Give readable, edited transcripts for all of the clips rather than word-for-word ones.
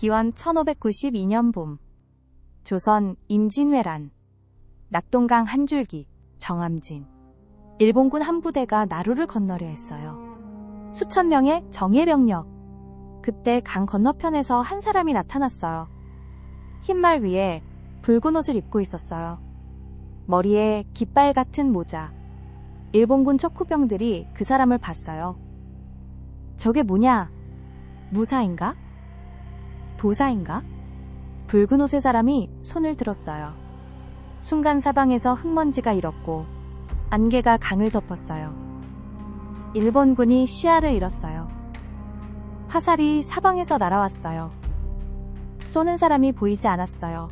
기원 1592년 봄, 조선 임진왜란, 낙동강 한 줄기, 정함진. 일본군 한 부대가 나루를 건너려 했어요. 수천 명의 정예병력. 그때 강 건너편에서 한 사람이 나타났어요. 흰말 위에 붉은 옷을 입고 있었어요. 머리에 깃발 같은 모자. 일본군 척후병들이 그 사람을 봤어요. 저게 뭐냐? 무사인가? 도사인가? 붉은 옷의 사람이 손을 들었어요. 순간 사방에서 흙먼지가 일었고 안개가 강을 덮었어요. 일본군이 시야를 잃었어요. 화살이 사방에서 날아왔어요. 쏘는 사람이 보이지 않았어요.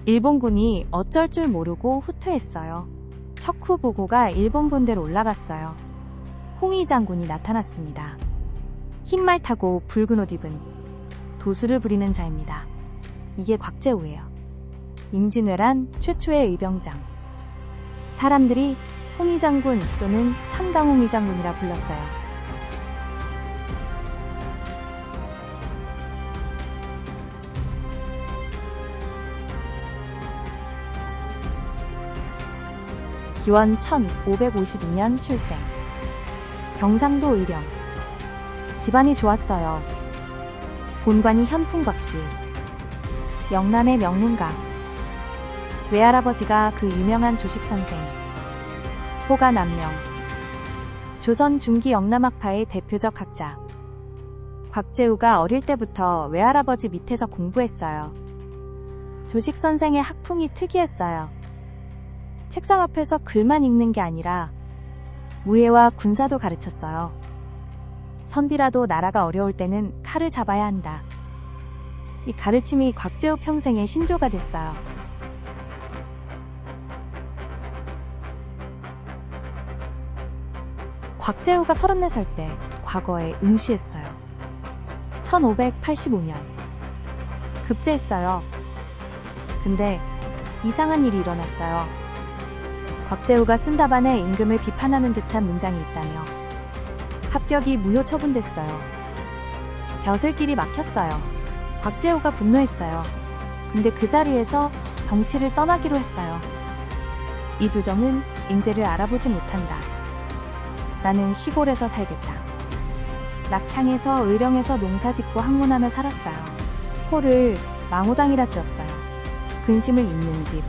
일본군이 어쩔 줄 모르고 후퇴했어요. 척후 보고가 일본 본대로 올라갔어요. 홍위 장군이 나타났습니다. 흰말 타고 붉은 옷 입은 도수를 부리는 자입니다. 이게 곽재우예요. 임진왜란 최초의 의병장. 사람들이 홍위 장군 또는 천강홍위 장군이라 불렀어요. 기원 1552년 출생. 경상도 의령. 집안이 좋았어요. 본관이 현풍박씨. 영남의 명문가. 외할아버지가 그 유명한 조식선생. 호가 남명. 조선 중기 영남학파의 대표적 학자. 곽재우가 어릴 때부터 외할아버지 밑에서 공부했어요. 조식선생의 학풍이 특이했어요. 책상 앞에서 글만 읽는 게 아니라 무예와 군사도 가르쳤어요. 선비라도 나라가 어려울 때는 칼을 잡아야 한다. 이 가르침이 곽재우 평생의 신조가 됐어요. 곽재우가 34살 때 과거에 응시했어요. 1585년. 급제했어요. 근데 이상한 일이 일어났어요. 곽재우가 쓴 답안에 임금을 비판하는 듯한 문장이 있다며 합격이 무효 처분됐어요. 벼슬길이 막혔어요. 곽재우가 분노했어요. 근데 그 자리에서 정치를 떠나기로 했어요. 이 조정은 인재를 알아보지 못한다. 나는 시골에서 살겠다. 낙향에서 의령에서 농사짓고 학문하며 살았어요. 호를 망호당이라 지었어요. 근심을 잊는 집.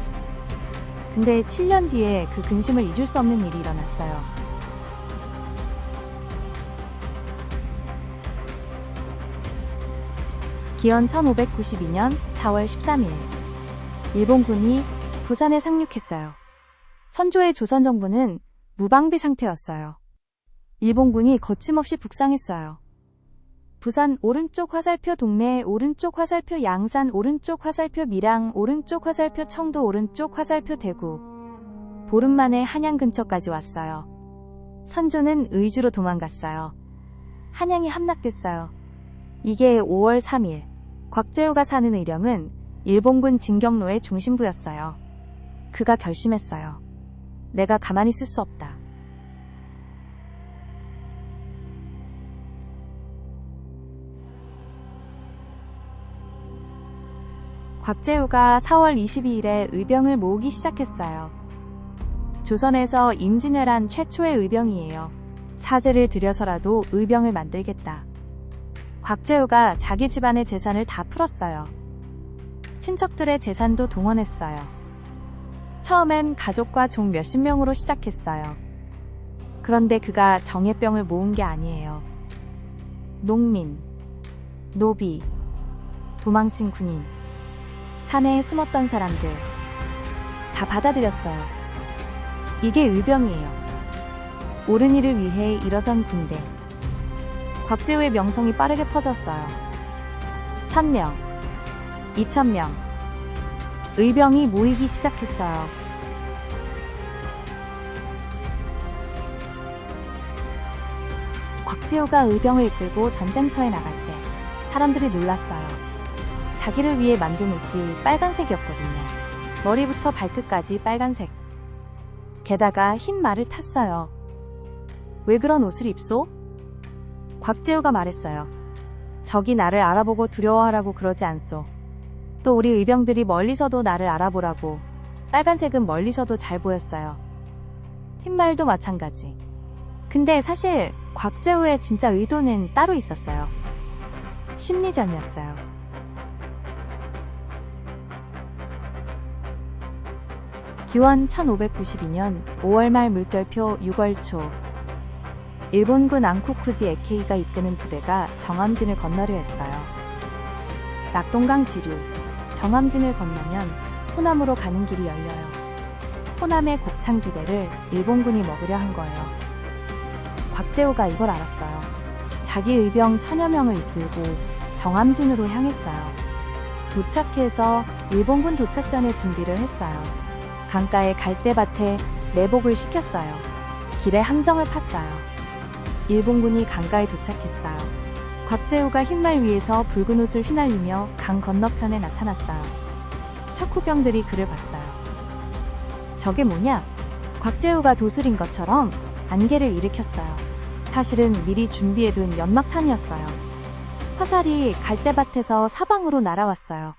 근데 7년 뒤에 그 근심을 잊을 수 없는 일이 일어났어요. 기원 1592년 4월 13일. 일본군이 부산에 상륙했어요. 선조의 조선 정부는 무방비 상태였어요. 일본군이 거침없이 북상했어요. 부산 오른쪽 화살표 동래, 오른쪽 화살표 양산, 오른쪽 화살표 밀양, 오른쪽 화살표 청도, 오른쪽 화살표 대구. 보름 만에 한양 근처까지 왔어요. 선조는 의주로 도망갔어요. 한양이 함락됐어요. 이게 5월 3일. 곽재우가 사는 의령은 일본군 진격로의 중심부였어요. 그가 결심했어요. 내가 가만히 있을 수 없다. 곽재우가 4월 22일에 의병을 모으기 시작했어요. 조선에서 임진왜란 최초의 의병이에요. 사제를 들여서라도 의병을 만들겠다. 곽재우가 자기 집안의 재산을 다 풀었어요. 친척들의 재산도 동원했어요. 처음엔 가족과 종 몇십 명으로 시작했어요. 그런데 그가 정예병을 모은 게 아니에요. 농민, 노비, 도망친 군인, 산에 숨었던 사람들 다 받아들였어요. 이게 의병이에요. 옳은 일을 위해 일어선 군대. 곽재우의 명성이 빠르게 퍼졌어요. 1000명, 2000명. 의병이 모이기 시작했어요. 곽재우가 의병을 이끌고 전쟁터에 나갈 때 사람들이 놀랐어요. 자기를 위해 만든 옷이 빨간색이었거든요. 머리부터 발끝까지 빨간색. 게다가 흰 말을 탔어요. 왜 그런 옷을 입소? 곽재우가 말했어요. 적이 나를 알아보고 두려워하라고 그러지 않소. 또 우리 의병들이 멀리서도 나를 알아보라고. 빨간색은 멀리서도 잘 보였어요. 흰말도 마찬가지. 근데 사실 곽재우의 진짜 의도는 따로 있었어요. 심리전이었어요. 기원 1592년 5월 말 물결표 6월 초 일본군 앙코쿠지 에케이가 이끄는 부대가 정암진을 건너려 했어요. 낙동강 지류, 정암진을 건너면 호남으로 가는 길이 열려요. 호남의 곡창지대를 일본군이 먹으려 한 거예요. 곽재우가 이걸 알았어요. 자기 의병 1000여 명을 이끌고 정암진으로 향했어요. 도착해서 일본군 도착 전에 준비를 했어요. 강가의 갈대밭에 매복을 시켰어요. 길에 함정을 팠어요. 일본군이 강가에 도착했어요. 곽재우가 흰말 위에서 붉은 옷을 휘날리며 강 건너편에 나타났어요. 척후병들이 그를 봤어요. 저게 뭐냐? 곽재우가 도술인 것처럼 안개를 일으켰어요. 사실은 미리 준비해둔 연막탄이었어요. 화살이 갈대밭에서 사방으로 날아왔어요.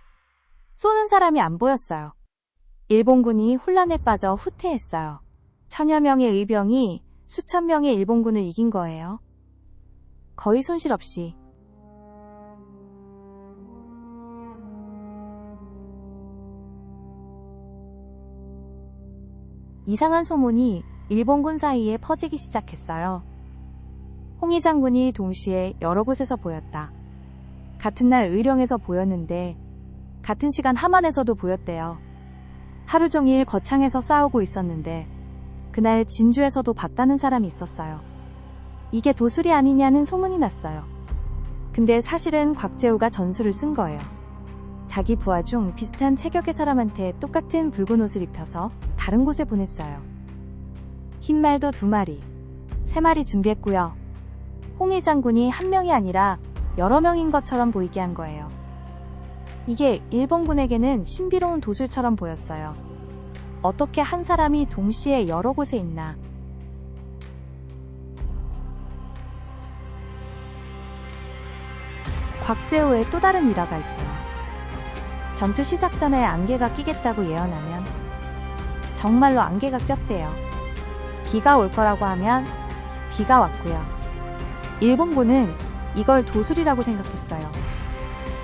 쏘는 사람이 안 보였어요. 일본군이 혼란에 빠져 후퇴했어요. 1000여 명의 의병이 수천 명의 일본군을 이긴 거예요. 거의 손실 없이. 이상한 소문이 일본군 사이에 퍼지기 시작했어요. 홍희 장군이 동시에 여러 곳에서 보였다. 같은 날 의령에서 보였는데 같은 시간 함안에서도 보였대요. 하루 종일 거창에서 싸우고 있었는데 그날 진주에서도 봤다는 사람이 있었어요. 이게 도술이 아니냐는 소문이 났어요. 근데 사실은 곽재우가 전술을 쓴 거예요. 자기 부하 중 비슷한 체격의 사람한테 똑같은 붉은 옷을 입혀서 다른 곳에 보냈어요. 흰말도 2마리, 3마리 준비했고요. 홍희 장군이 한 명이 아니라 여러 명인 것처럼 보이게 한 거예요. 이게 일본군에게는 신비로운 도술처럼 보였어요. 어떻게 한 사람이 동시에 여러 곳에 있나. 곽재우의 또 다른 일화가 있어요. 전투 시작 전에 안개가 끼겠다고 예언하면 정말로 안개가 꼈대요. 비가 올 거라고 하면 비가 왔고요. 일본군은 이걸 도술이라고 생각했어요.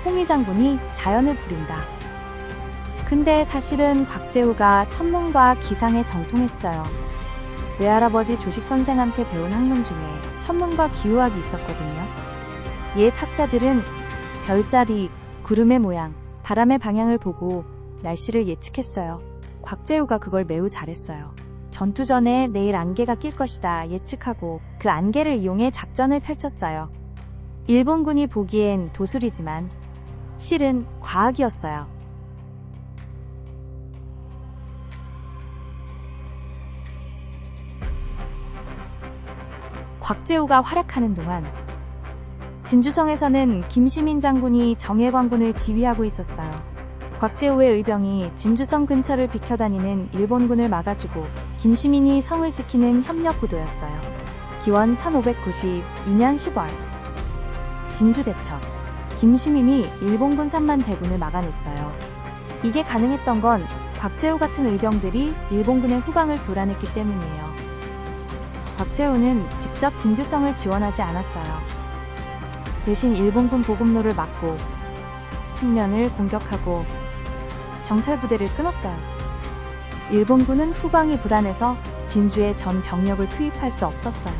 홍희 장군이 자연을 부린다. 근데 사실은 곽재우가 천문과 기상에 정통했어요. 외할아버지 조식 선생한테 배운 학문 중에 천문과 기후학이 있었거든요. 옛 학자들은 별자리, 구름의 모양, 바람의 방향을 보고 날씨를 예측했어요. 곽재우가 그걸 매우 잘했어요. 전투 전에 내일 안개가 낄 것이다 예측하고 그 안개를 이용해 작전을 펼쳤어요. 일본군이 보기엔 도술이지만 실은 과학이었어요. 곽재우가 활약하는 동안 진주성에서는 김시민 장군이 정예관군을 지휘하고 있었어요. 곽재우의 의병이 진주성 근처를 비켜다니는 일본군을 막아주고 김시민이 성을 지키는 협력구도였어요. 기원 1592년 10월 진주대첩 김시민이 일본군 3만 대군을 막아냈어요. 이게 가능했던 건 곽재우 같은 의병들이 일본군의 후방을 교란했기 때문이에요. 곽재우는 직접 진주성을 지원하지 않았어요. 대신 일본군 보급로를 막고 측면을 공격하고 정찰부대를 끊었어요. 일본군은 후방이 불안해서 진주에 전 병력을 투입할 수 없었어요.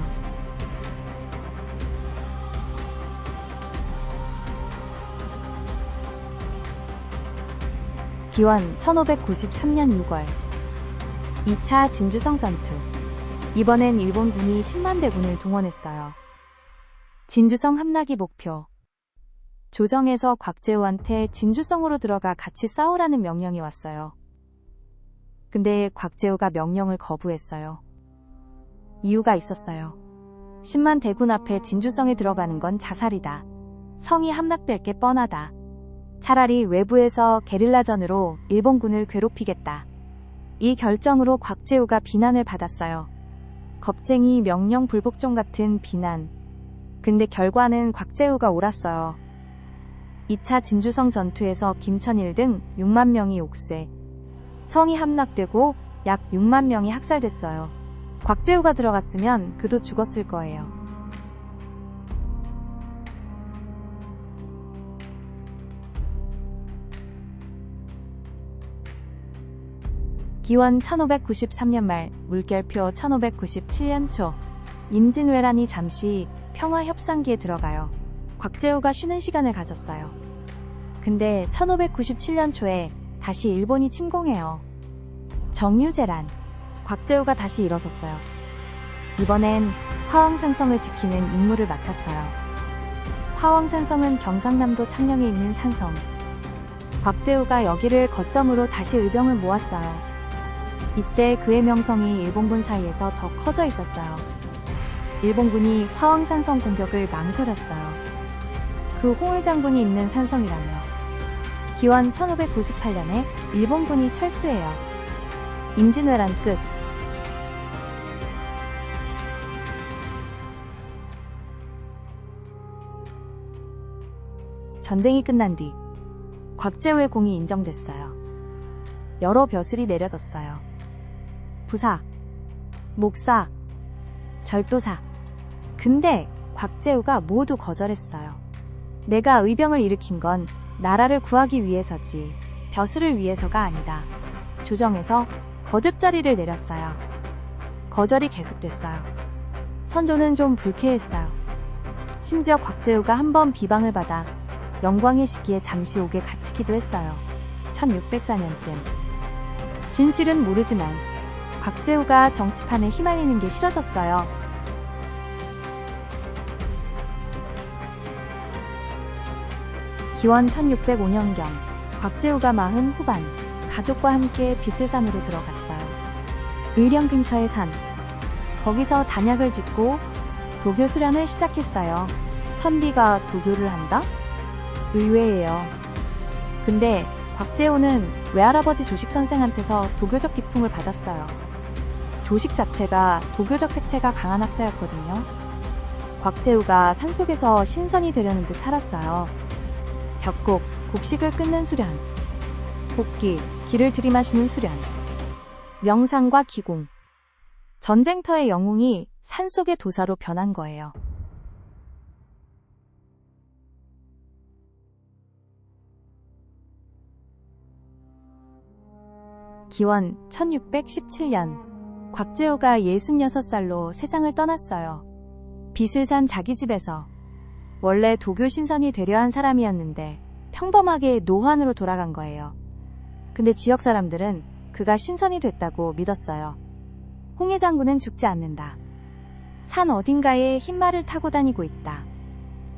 기원 1593년 6월 2차 진주성 전투. 이번엔 일본군이 10만 대군을 동원했어요. 진주성 함락이 목표. 조정에서 곽재우한테 진주성으로 들어가 같이 싸우라는 명령이 왔어요. 근데 곽재우가 명령을 거부했어요. 이유가 있었어요. 10만 대군 앞에 진주성에 들어가는 건 자살이다. 성이 함락될 게 뻔하다. 차라리 외부에서 게릴라전으로 일본군을 괴롭히겠다. 이 결정으로 곽재우가 비난을 받았어요. 겁쟁이 명령 불복종 같은 비난. 근데 결과는 곽재우가 옳았어요. 2차 진주성 전투에서 김천일 등 6만 명이 옥쇄, 성이 함락되고 약 6만 명이 학살됐어요. 곽재우가 들어갔으면 그도 죽었을 거예요. 기원 1593년 말, 물결표 1597년 초, 임진왜란이 잠시 평화협상기에 들어가요. 곽재우가 쉬는 시간을 가졌어요. 근데 1597년 초에 다시 일본이 침공해요. 정유재란. 곽재우가 다시 일어섰어요. 이번엔 화왕산성을 지키는 임무를 맡았어요. 화왕산성은 경상남도 창녕에 있는 산성. 곽재우가 여기를 거점으로 다시 의병을 모았어요. 이때 그의 명성이 일본군 사이에서 더 커져 있었어요. 일본군이 화왕산성 공격을 망설였어요. 그 홍의 장군이 있는 산성이라며. 기원 1598년에 일본군이 철수해요. 임진왜란 끝. 전쟁이 끝난 뒤 곽재우의 공이 인정됐어요. 여러 벼슬이 내려졌어요. 부사, 목사, 절도사. 근데 곽재우가 모두 거절했어요. 내가 의병을 일으킨 건 나라를 구하기 위해서지 벼슬을 위해서가 아니다. 조정에서 거듭자리를 내렸어요. 거절이 계속됐어요. 선조는 좀 불쾌했어요. 심지어 곽재우가 한 번 비방을 받아 영광의 시기에 잠시 옥에 갇히기도 했어요. 1604년쯤. 진실은 모르지만 곽재우가 정치판에 휘말리는 게 싫어졌어요. 기원 1605년경 곽재우가 40 후반 가족과 함께 비슬산으로 들어갔어요. 의령 근처의 산. 거기서 단약을 짓고 도교 수련을 시작했어요. 선비가 도교를 한다? 의외예요. 근데 곽재우는 외할아버지 조식 선생한테서 도교적 기품을 받았어요. 조식 자체가 도교적 색채가 강한 학자였거든요. 곽재우가 산속에서 신선이 되려는 듯 살았어요. 벽곡, 곡식을 끊는 수련, 복기, 기를 들이마시는 수련, 명상과 기공, 전쟁터의 영웅이 산속의 도사로 변한 거예요. 기원 1617년 곽재우가 66살로 세상을 떠났어요. 비슬산 자기 집에서. 원래 도교 신선이 되려 한 사람이었는데 평범하게 노환으로 돌아간 거예요. 근데 지역 사람들은 그가 신선이 됐다고 믿었어요. 홍해 장군은 죽지 않는다. 산 어딘가에 흰말을 타고 다니고 있다.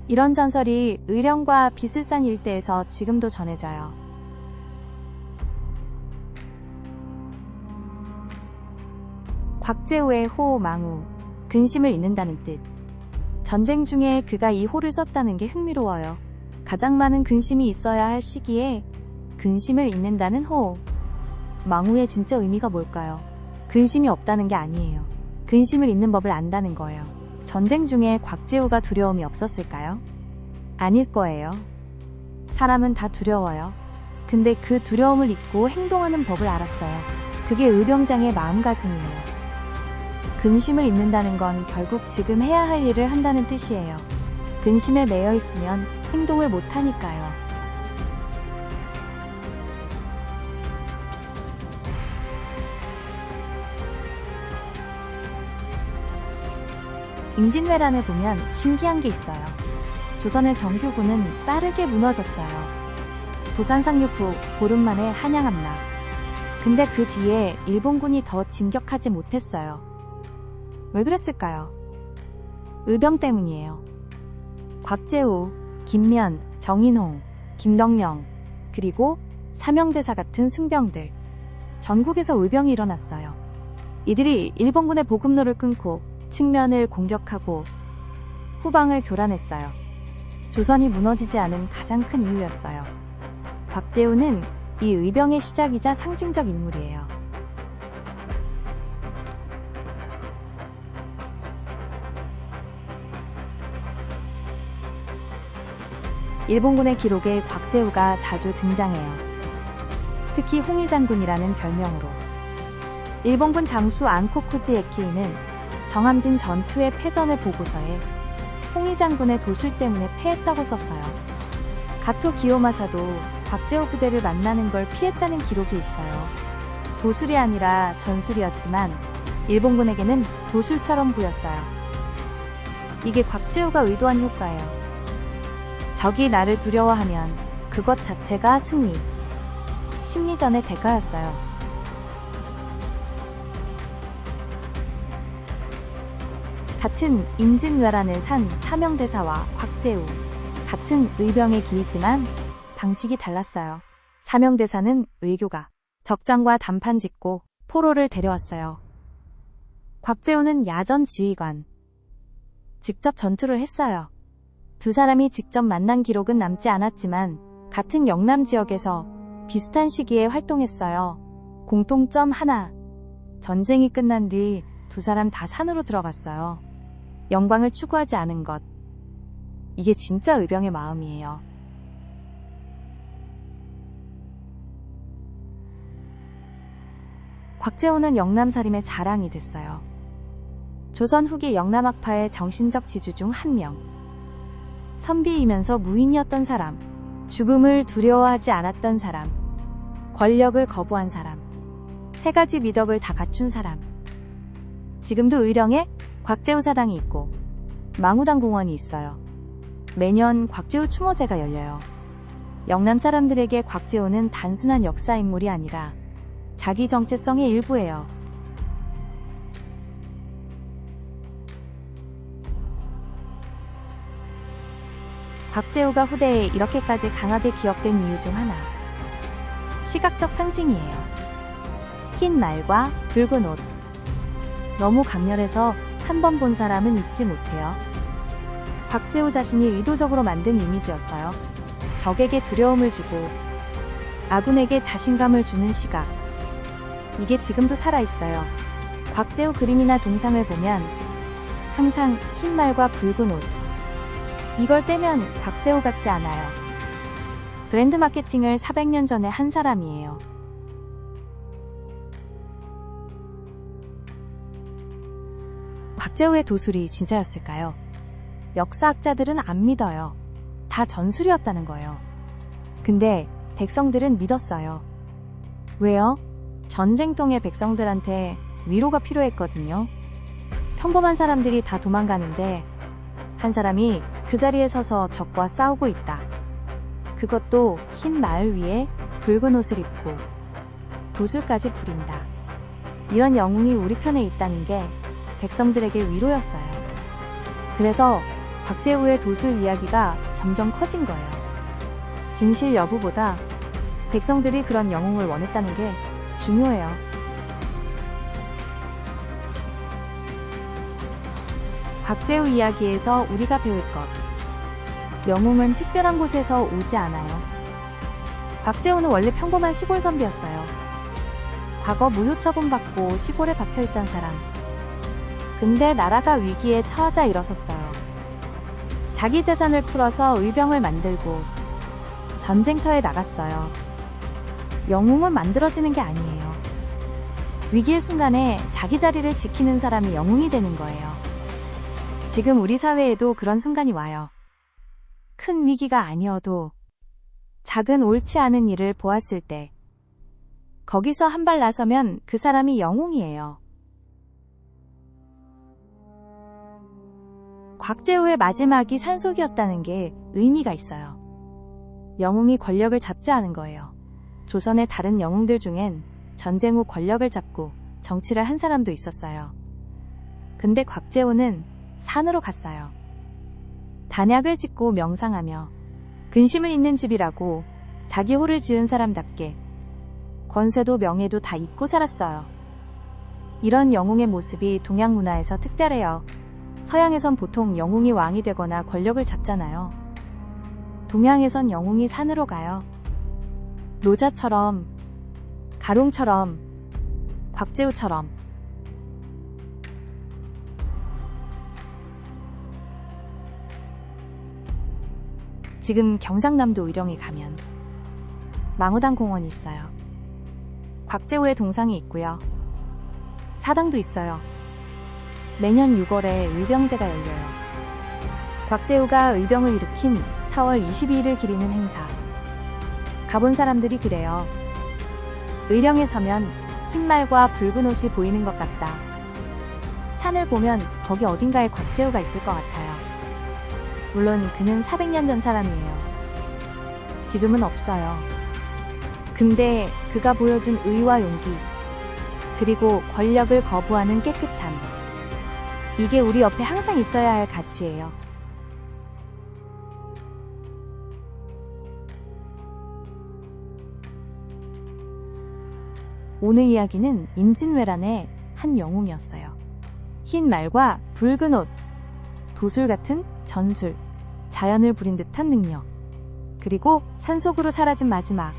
이런 전설이 의령과 비슬산 일대에서 지금도 전해져요. 곽재우의 호, 망우, 근심을 잇는다는 뜻. 전쟁 중에 그가 이 호를 썼다는 게 흥미로워요. 가장 많은 근심이 있어야 할 시기에 근심을 잇는다는 호. 망우의 진짜 의미가 뭘까요? 근심이 없다는 게 아니에요. 근심을 잇는 법을 안다는 거예요. 전쟁 중에 곽재우가 두려움이 없었을까요? 아닐 거예요. 사람은 다 두려워요. 근데 그 두려움을 잊고 행동하는 법을 알았어요. 그게 의병장의 마음가짐이에요. 근심을 잇는다는 건 결국 지금 해야 할 일을 한다는 뜻이에요. 근심에 매여 있으면 행동을 못 하니까요. 임진왜란을 보면 신기한 게 있어요. 조선의 정규군은 빠르게 무너졌어요. 부산 상륙 후 보름 만에 한양 함락. 근데 그 뒤에 일본군이 더 진격하지 못했어요. 왜 그랬을까요? 의병 때문이에요. 곽재우, 김면, 정인홍, 김덕령, 그리고 사명대사 같은 승병들. 전국에서 의병이 일어났어요. 이들이 일본군의 보급로를 끊고 측면을 공격하고 후방을 교란했어요. 조선이 무너지지 않은 가장 큰 이유였어요. 곽재우는 이 의병의 시작이자 상징적 인물이에요. 일본군의 기록에 곽재우가 자주 등장해요. 특히 홍의장군이라는 별명으로. 일본군 장수 안코쿠지 에키이는 정함진 전투의 패전을 보고서에 홍의장군의 도술 때문에 패했다고 썼어요. 가토 기요마사도 곽재우 부대를 만나는 걸 피했다는 기록이 있어요. 도술이 아니라 전술이었지만 일본군에게는 도술처럼 보였어요. 이게 곽재우가 의도한 효과예요. 적이 나를 두려워하면 그것 자체가 승리, 심리전의 대가였어요. 같은 임진왜란을 산 사명대사와 곽재우, 같은 의병의 길이지만 방식이 달랐어요. 사명대사는 의교가 적장과 단판 짓고 포로를 데려왔어요. 곽재우는 야전 지휘관, 직접 전투를 했어요. 두 사람이 직접 만난 기록은 남지 않았지만 같은 영남 지역에서 비슷한 시기에 활동했어요. 공통점 하나, 전쟁이 끝난 뒤 두 사람 다 산으로 들어갔어요. 영광을 추구하지 않은 것. 이게 진짜 의병의 마음이에요. 곽재우는 영남살림의 자랑이 됐어요. 조선 후기 영남학파의 정신적 지주 중 한 명. 선비이면서 무인이었던 사람, 죽음을 두려워하지 않았던 사람, 권력을 거부한 사람, 세 가지 미덕을 다 갖춘 사람. 지금도 의령에 곽재우 사당이 있고 망우당 공원이 있어요. 매년 곽재우 추모제가 열려요. 영남 사람들에게 곽재우는 단순한 역사 인물이 아니라 자기 정체성의 일부예요. 곽재우가 후대에 이렇게까지 강하게 기억된 이유 중 하나. 시각적 상징이에요. 흰 말과 붉은 옷. 너무 강렬해서 한 번 본 사람은 잊지 못해요. 곽재우 자신이 의도적으로 만든 이미지였어요. 적에게 두려움을 주고 아군에게 자신감을 주는 시각. 이게 지금도 살아있어요. 곽재우 그림이나 동상을 보면 항상 흰 말과 붉은 옷. 이걸 빼면 곽재우 같지 않아요. 브랜드 마케팅을 400년 전에 한 사람이에요. 곽재우의 도술이 진짜였을까요? 역사학자들은 안 믿어요. 다 전술이었다는 거예요. 근데 백성들은 믿었어요. 왜요? 전쟁통의 백성들한테 위로가 필요했거든요. 평범한 사람들이 다 도망가는데 한 사람이 그 자리에 서서 적과 싸우고 있다. 그것도 흰 말 위에 붉은 옷을 입고 도술까지 부린다. 이런 영웅이 우리 편에 있다는 게 백성들에게 위로였어요. 그래서 곽재우의 도술 이야기가 점점 커진 거예요. 진실 여부보다 백성들이 그런 영웅을 원했다는 게 중요해요. 곽재우 이야기에서 우리가 배울 것. 영웅은 특별한 곳에서 오지 않아요. 곽재우는 원래 평범한 시골 선비였어요. 과거 무효 처분받고 시골에 박혀있던 사람. 근데 나라가 위기에 처하자 일어섰어요. 자기 재산을 풀어서 의병을 만들고 전쟁터에 나갔어요. 영웅은 만들어지는 게 아니에요. 위기의 순간에 자기 자리를 지키는 사람이 영웅이 되는 거예요. 지금 우리 사회에도 그런 순간이 와요. 큰 위기가 아니어도 작은 옳지 않은 일을 보았을 때 거기서 한 발 나서면 그 사람이 영웅이에요. 곽재우의 마지막이 산속이었다는 게 의미가 있어요. 영웅이 권력을 잡지 않은 거예요. 조선의 다른 영웅들 중엔 전쟁 후 권력을 잡고 정치를 한 사람도 있었어요. 근데 곽재우는 산으로 갔어요. 단약을 짓고 명상하며 근심을 잇는 집이라고 자기 호를 지은 사람답게 권세도 명예도 다 잊고 살았어요. 이런 영웅의 모습이 동양 문화에서 특별해요. 서양에선 보통 영웅이 왕이 되거나 권력을 잡잖아요. 동양에선 영웅이 산으로 가요. 노자처럼, 가룡처럼, 곽재우처럼. 지금 경상남도 의령에 가면 망우당 공원이 있어요. 곽재우의 동상이 있고요. 사당도 있어요. 매년 6월에 의병제가 열려요. 곽재우가 의병을 일으킨 4월 22일을 기리는 행사. 가본 사람들이 그래요. 의령에 서면 흰 말과 붉은 옷이 보이는 것 같다. 산을 보면 거기 어딘가에 곽재우가 있을 것 같아요. 물론 그는 400년 전 사람이에요. 지금은 없어요. 근데 그가 보여준 의와 용기, 그리고 권력을 거부하는 깨끗함. 이게 우리 옆에 항상 있어야 할 가치예요. 오늘 이야기는 임진왜란의 한 영웅이었어요. 흰 말과 붉은 옷, 도술 같은 전술, 자연을 부린 듯한 능력, 그리고 산속으로 사라진 마지막.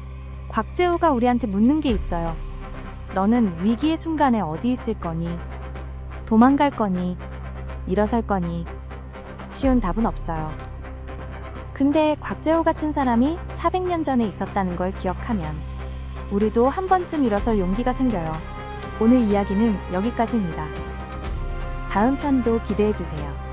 곽재우가 우리한테 묻는 게 있어요. 너는 위기의 순간에 어디 있을 거니? 도망갈 거니? 일어설 거니? 쉬운 답은 없어요. 근데 곽재우 같은 사람이 400년 전에 있었다는 걸 기억하면 우리도 한 번쯤 일어설 용기가 생겨요. 오늘 이야기는 여기까지입니다. 다음 편도 기대해주세요.